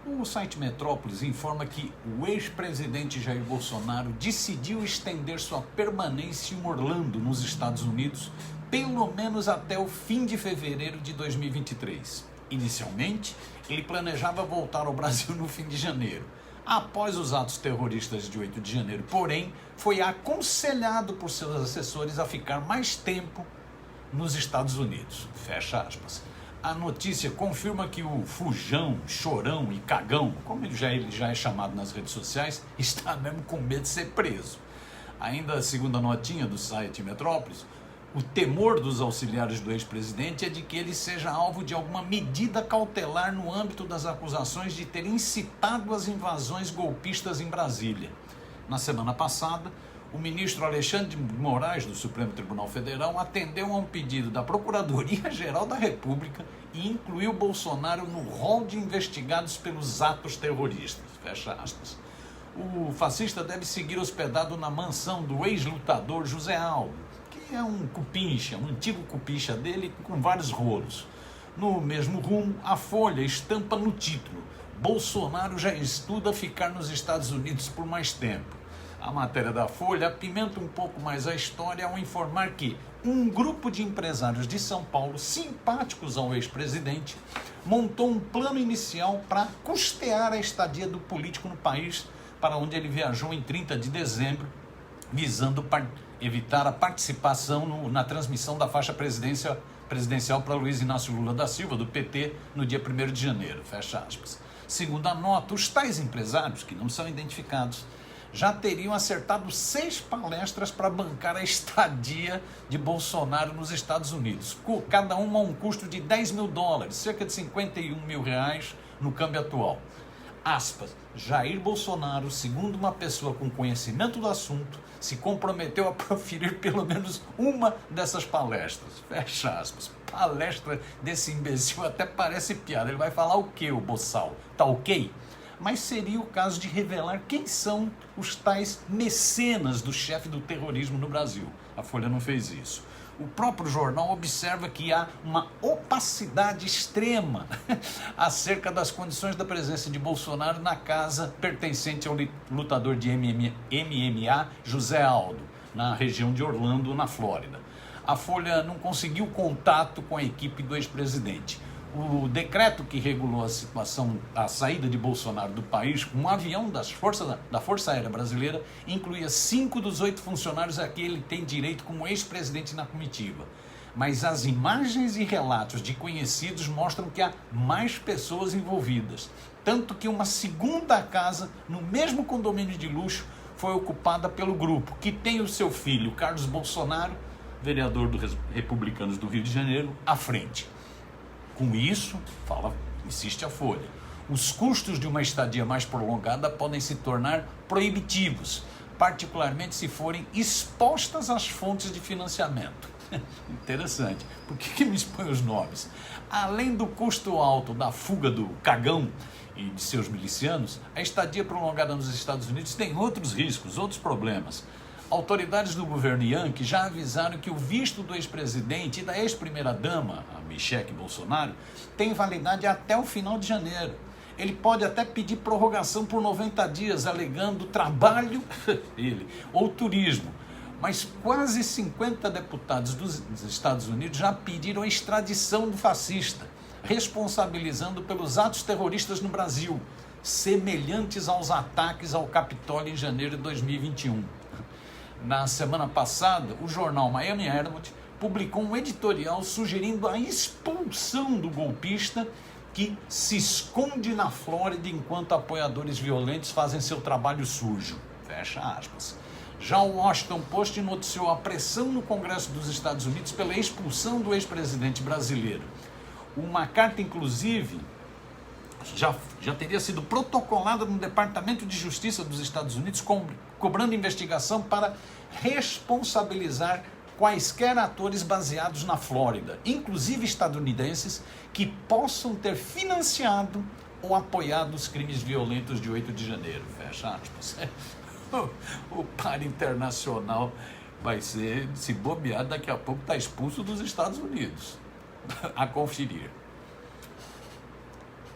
O site Metrópolis informa que o ex-presidente Jair Bolsonaro decidiu estender sua permanência em Orlando, nos Estados Unidos, pelo menos até o fim de fevereiro de 2023. Inicialmente, ele planejava voltar ao Brasil no fim de janeiro. Após os atos terroristas de 8 de janeiro, porém, foi aconselhado por seus assessores a ficar mais tempo nos Estados Unidos. Fecha aspas. A notícia confirma que o Fujão, Chorão e Cagão, como ele já é chamado nas redes sociais, está mesmo com medo de ser preso. Ainda segundo a notinha do site Metrópolis, o temor dos auxiliares do ex-presidente é de que ele seja alvo de alguma medida cautelar no âmbito das acusações de ter incitado as invasões golpistas em Brasília. Na semana passada, o ministro Alexandre de Moraes, do Supremo Tribunal Federal, atendeu a um pedido da Procuradoria-Geral da República e incluiu Bolsonaro no rol de investigados pelos atos terroristas. Fecha aspas. O fascista deve seguir hospedado na mansão do ex-lutador José Aldo, que é um cupincha, um antigo cupincha dele com vários rolos. No mesmo rumo, a Folha estampa no título: Bolsonaro já estuda ficar nos Estados Unidos por mais tempo. A matéria da Folha apimenta um pouco mais a história ao informar que um grupo de empresários de São Paulo, simpáticos ao ex-presidente, montou um plano inicial para custear a estadia do político no país, para onde ele viajou em 30 de dezembro, visando evitar a participação na transmissão da faixa presidencial para Luiz Inácio Lula da Silva, do PT, no dia 1º de janeiro. Fecha aspas. Segundo a nota, os tais empresários, que não são identificados, já teriam acertado 6 palestras para bancar a estadia de Bolsonaro nos Estados Unidos, cada uma a um custo de $10 mil, cerca de R$51 mil no câmbio atual. Aspas, Jair Bolsonaro, segundo uma pessoa com conhecimento do assunto, se comprometeu a proferir pelo menos uma dessas palestras. Fecha aspas. Palestra desse imbecil até parece piada. Ele vai falar o quê, o boçal? Tá ok? Mas seria o caso de revelar quem são os tais mecenas do chefe do terrorismo no Brasil. A Folha não fez isso. O próprio jornal observa que há uma opacidade extrema acerca das condições da presença de Bolsonaro na casa pertencente ao lutador de MMA, José Aldo, na região de Orlando, na Flórida. A Folha não conseguiu contato com a equipe do ex-presidente. O decreto que regulou a situação, a saída de Bolsonaro do país, com um avião da Força Aérea Brasileira, incluía 5 dos 8 funcionários a que ele tem direito como ex-presidente na comitiva. Mas as imagens e relatos de conhecidos mostram que há mais pessoas envolvidas. Tanto que uma segunda casa, no mesmo condomínio de luxo, foi ocupada pelo grupo, que tem o seu filho, Carlos Bolsonaro, vereador dos Republicanos do Rio de Janeiro, à frente. Com isso, insiste a Folha, os custos de uma estadia mais prolongada podem se tornar proibitivos, particularmente se forem expostas às fontes de financiamento. Interessante. Por que me expõe os nomes? Além do custo alto da fuga do Cagão e de seus milicianos, a estadia prolongada nos Estados Unidos tem outros riscos, outros problemas. Autoridades do governo Yankee já avisaram que o visto do ex-presidente e da ex-primeira-dama, a Michelle Bolsonaro, tem validade até o final de janeiro. Ele pode até pedir prorrogação por 90 dias, alegando trabalho ou turismo. Mas quase 50 deputados dos Estados Unidos já pediram a extradição do fascista, responsabilizando pelos atos terroristas no Brasil, semelhantes aos ataques ao Capitólio em janeiro de 2021. Na semana passada, o jornal Miami Herald publicou um editorial sugerindo a expulsão do golpista que se esconde na Flórida enquanto apoiadores violentos fazem seu trabalho sujo. Fecha aspas. Já o Washington Post noticiou a pressão no Congresso dos Estados Unidos pela expulsão do ex-presidente brasileiro. Uma carta, inclusive, já teria sido protocolada no Departamento de Justiça dos Estados Unidos, cobrando investigação para responsabilizar quaisquer atores baseados na Flórida, inclusive estadunidenses, que possam ter financiado ou apoiado os crimes violentos de 8 de janeiro. Fecha aspas. O par internacional vai ser, se bobear, daqui a pouco está expulso dos Estados Unidos. A conferir.